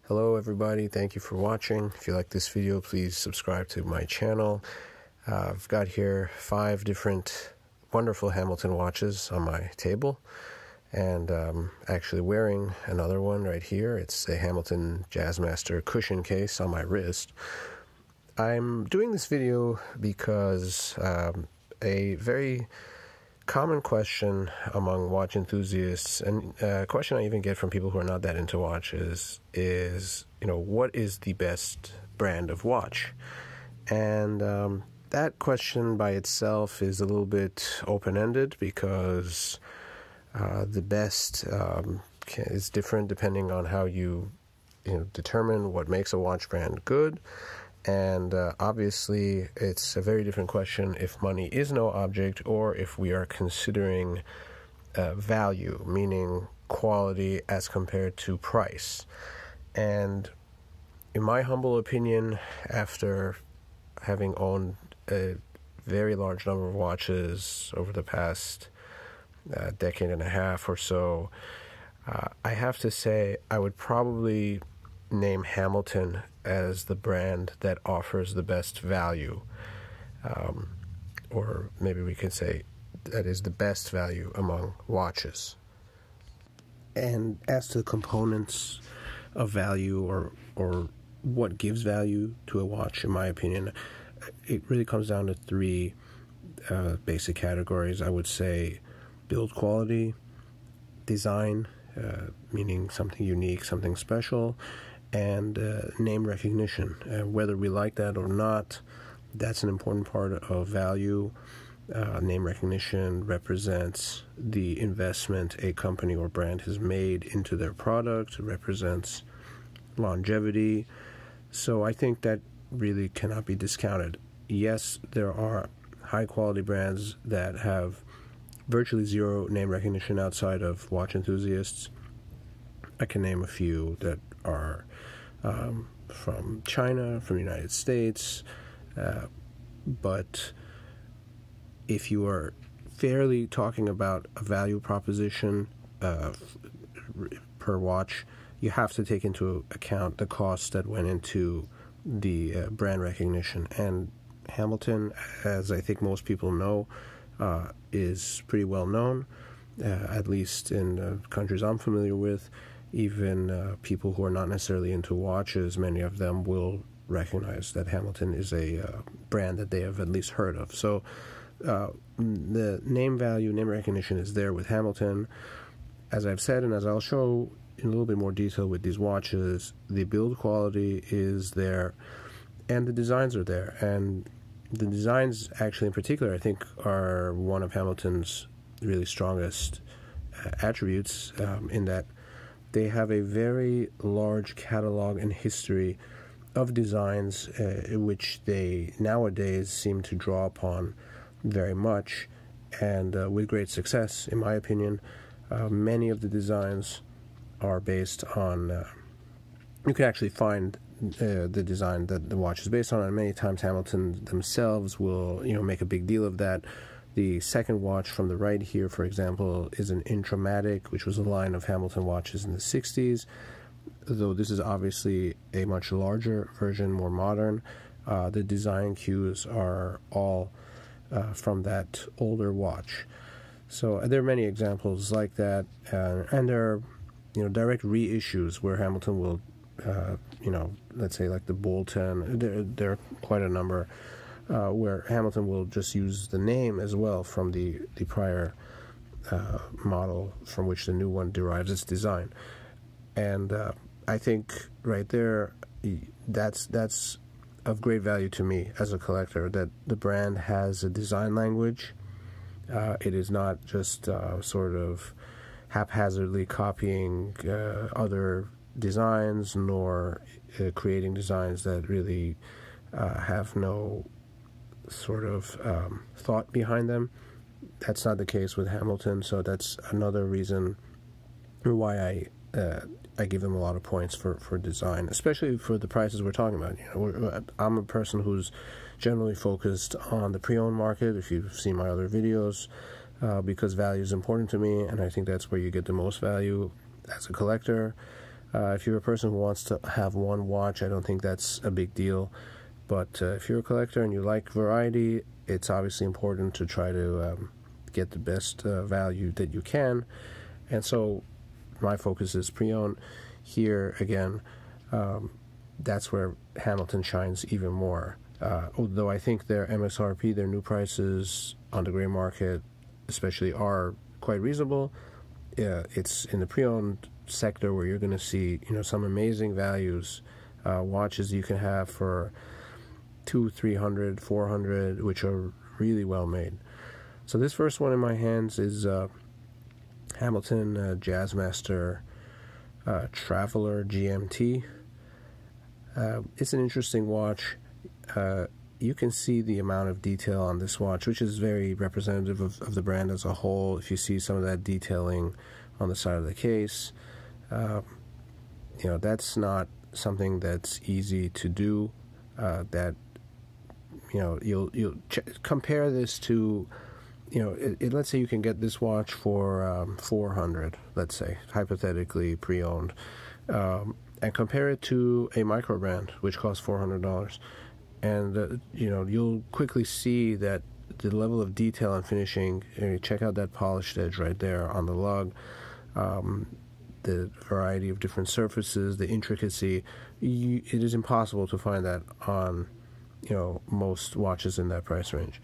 Hello everybody, thank you for watching. If you like this video, please subscribe to my channel. I've got here 5 different wonderful Hamilton watches on my table, and I'm actually wearing another one right here. It's a Hamilton Jazzmaster cushion case on my wrist. I'm doing this video because a very common question among watch enthusiasts, and a question I even get from people who are not that into watches, is what is the best brand of watch? And that question by itself is a little bit open-ended, because the best is different depending on how you determine what makes a watch brand good. And obviously, it's a very different question if money is no object, or if we are considering value, meaning quality as compared to price. And in my humble opinion, after having owned a very large number of watches over the past decade and a half or so, I have to say I would probably name Hamilton as the brand that offers the best value, or maybe we could say that is the best value among watches. And as to the components of value, or what gives value to a watch, in my opinion, it really comes down to 3 basic categories. I would say build quality, design, meaning something unique, something special, and name recognition. Whether we like that or not, that's an important part of value. Name recognition represents the investment a company or brand has made into their product. It represents longevity. So I think that really cannot be discounted. Yes, there are high-quality brands that have virtually zero name recognition outside of watch enthusiasts. I can name a few that are from China, from the United States, but if you are fairly talking about a value proposition per watch, you have to take into account the costs that went into the brand recognition. And Hamilton, as I think most people know, is pretty well known, at least in countries I'm familiar with. Even people who are not necessarily into watches, many of them will recognize that Hamilton is a brand that they have at least heard of. So the name value, name recognition is there with Hamilton. As I've said, and as I'll show in a little bit more detail with these watches, the build quality is there, and the designs are there. And the designs, actually, in particular, I think are one of Hamilton's really strongest attributes, in that they have a very large catalog and history of designs, which they nowadays seem to draw upon very much, and with great success, in my opinion. Many of the designs are based on, you can actually find the design that the watch is based on, and many times Hamilton themselves will make a big deal of that. The second watch from the right here, for example, is an Intramatic, which was a line of Hamilton watches in the 60s, though this is obviously a much larger version, more modern. The design cues are all from that older watch. So there are many examples like that, and there are direct reissues where Hamilton will let's say like the Bolton, there are quite a number where Hamilton will just use the name as well from the prior model from which the new one derives its design. And I think right there, that's of great value to me as a collector, that the brand has a design language. It is not just sort of haphazardly copying other designs, nor creating designs that really have no sort of thought behind them. That's not the case with Hamilton, so that's another reason why I give them a lot of points for design, especially for the prices we're talking about. I'm a person who's generally focused on the pre-owned market, if you've seen my other videos, because value is important to me, and I think that's where you get the most value as a collector. If you're a person who wants to have one watch, I don't think that's a big deal. But if you're a collector and you like variety, it's obviously important to try to get the best value that you can. And so my focus is pre-owned. Here, again, that's where Hamilton shines even more. Although I think their MSRP, their new prices on the gray market especially, are quite reasonable. It's in the pre-owned sector where you're going to see, some amazing values, watches you can have for $200, $300, $400, which are really well made. So this first one in my hands is Hamilton Jazzmaster Traveler GMT. It's an interesting watch. You can see the amount of detail on this watch, which is very representative of the brand as a whole. If you see some of that detailing on the side of the case, that's not something that's easy to do. You'll compare this to, let's say you can get this watch for $400, let's say, hypothetically pre-owned, and compare it to a micro brand which costs $400, and you'll quickly see that the level of detail and finishing. Check out that polished edge right there on the lug, the variety of different surfaces, the intricacy. It is impossible to find that on most watches in that price range.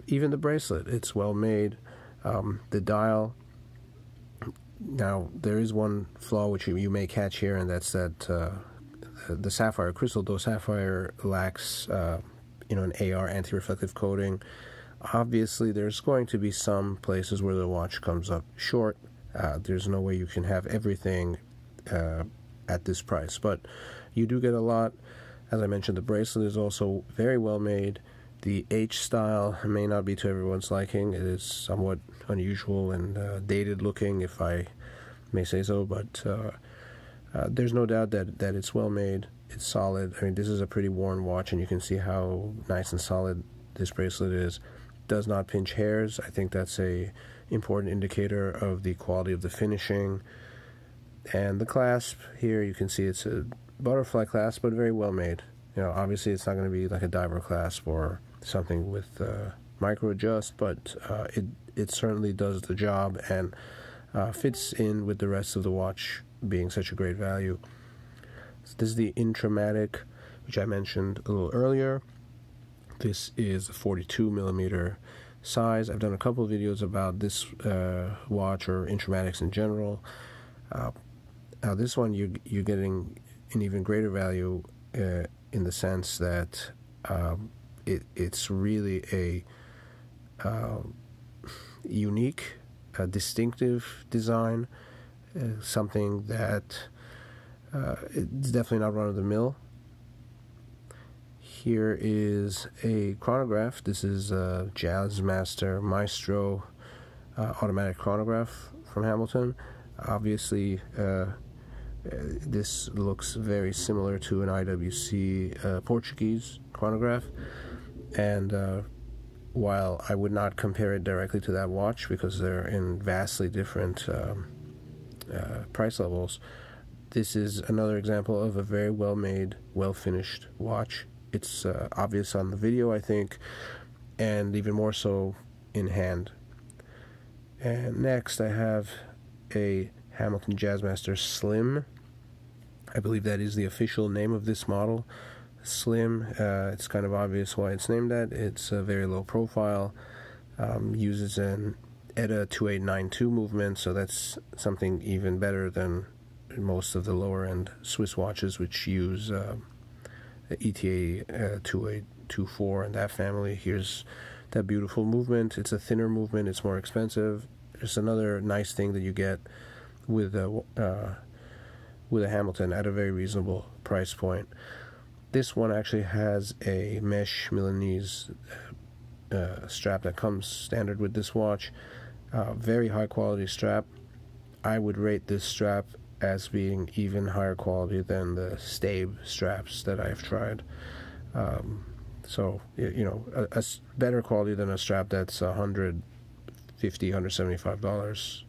Even the bracelet, it's well made. The dial, now there is one flaw which you may catch here, and that's that the Sapphire Crystal, though Sapphire lacks an AR anti-reflective coating, obviously there's going to be some places where the watch comes up short. There's no way you can have everything at this price, but you do get a lot. As I mentioned, the bracelet is also very well made. The H style may not be to everyone's liking. It is somewhat unusual and dated looking, if I may say so, but there's no doubt that it's well made. It's solid. I mean, this is a pretty worn watch, and you can see how nice and solid this bracelet is. Does not pinch hairs. I think that's a important indicator of the quality of the finishing. And the clasp here, you can see it's a butterfly clasp, but very well made. Obviously it's not going to be like a diver clasp or something with micro adjust, but it certainly does the job and fits in with the rest of the watch being such a great value. So this is the Intramatic, which I mentioned a little earlier. This is a 42 millimeter size. I've done a couple of videos about this watch, or Intramatics in general. Now this one, you're getting an even greater value in the sense that it's really a unique, distinctive design, something that it's definitely not run-of-the-mill. Here is a chronograph. This is a Jazzmaster Maestro automatic chronograph from Hamilton. Obviously, this looks very similar to an IWC Portuguese chronograph, and while I would not compare it directly to that watch because they're in vastly different price levels, this is another example of a very well-made, well-finished watch. It's obvious on the video, I think, and even more so in hand. And next I have a Hamilton Jazzmaster Slim. I believe that is the official name of this model. Slim, it's kind of obvious why it's named that. It's a very low profile, uses an ETA 2892 movement, so that's something even better than most of the lower end Swiss watches, which use ETA 2824 and that family. Here's that beautiful movement. It's a thinner movement, it's more expensive. It's another nice thing that you get with a Hamilton at a very reasonable price point. This one actually has a mesh Milanese strap that comes standard with this watch. Very high quality strap. I would rate this strap as being even higher quality than the Stabe straps that I've tried. So, a better quality than a strap that's $150, $175.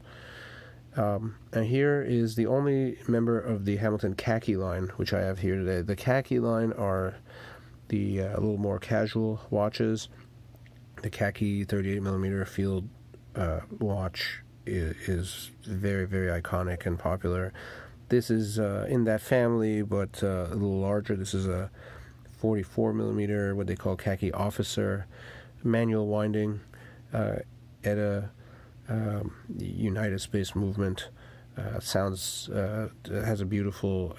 And here is the only member of the Hamilton Khaki line, which I have here today. The Khaki line are the a little more casual watches. The Khaki 38mm field watch is very, very iconic and popular. This is in that family, but a little larger. This is a 44mm, what they call Khaki Officer, manual winding, at a United Space Movement. Sounds has a beautiful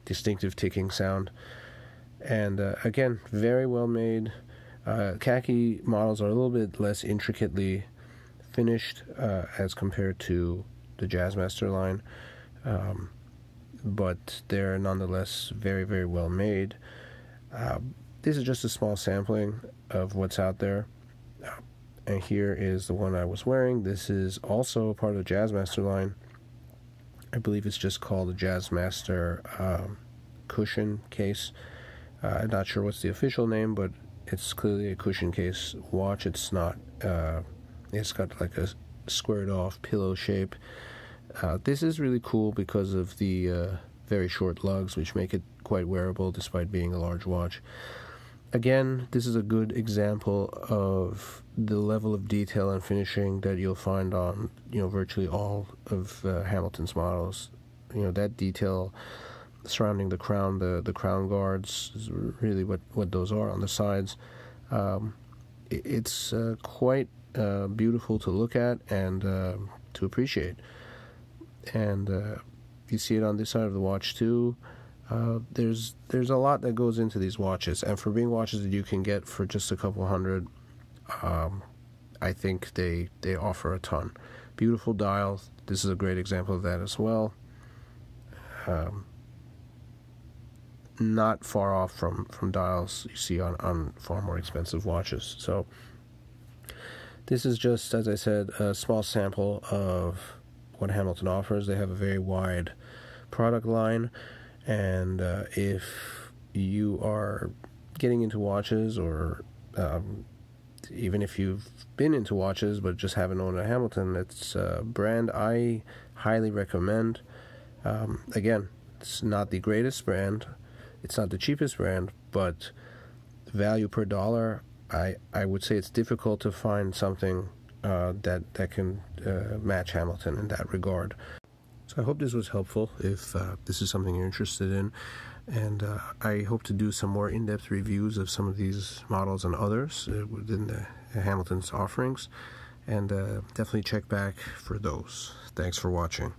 distinctive ticking sound, and again, very well made. Khaki models are a little bit less intricately finished as compared to the Jazzmaster line, but they're nonetheless very, very well made. This is just a small sampling of what's out there. And here is the one I was wearing. This is also part of the Jazzmaster line. I believe it's just called the Jazzmaster cushion case. I'm not sure what's the official name, but it's clearly a cushion case watch. It's not, it's got like a squared off pillow shape. This is really cool because of the very short lugs, which make it quite wearable despite being a large watch. Again, this is a good example of the level of detail and finishing that you'll find on, virtually all of Hamilton's models. That detail surrounding the crown, the crown guards, is really what those are on the sides. It's quite beautiful to look at and to appreciate. And you see it on this side of the watch too. There's a lot that goes into these watches, and for being watches that you can get for just a couple hundred, I think they offer a ton. Beautiful dials. This is a great example of that as well. Not far off from dials you see on far more expensive watches. So this is just, as I said, a small sample of what Hamilton offers. They have a very wide product line. And if you are getting into watches, or even if you've been into watches but just haven't owned a Hamilton, it's a brand I highly recommend. Again, it's not the greatest brand, it's not the cheapest brand, but value per dollar, I would say it's difficult to find something that can match Hamilton in that regard. So I hope this was helpful if this is something you're interested in, and I hope to do some more in-depth reviews of some of these models and others within the Hamilton's offerings, and definitely check back for those. Thanks for watching.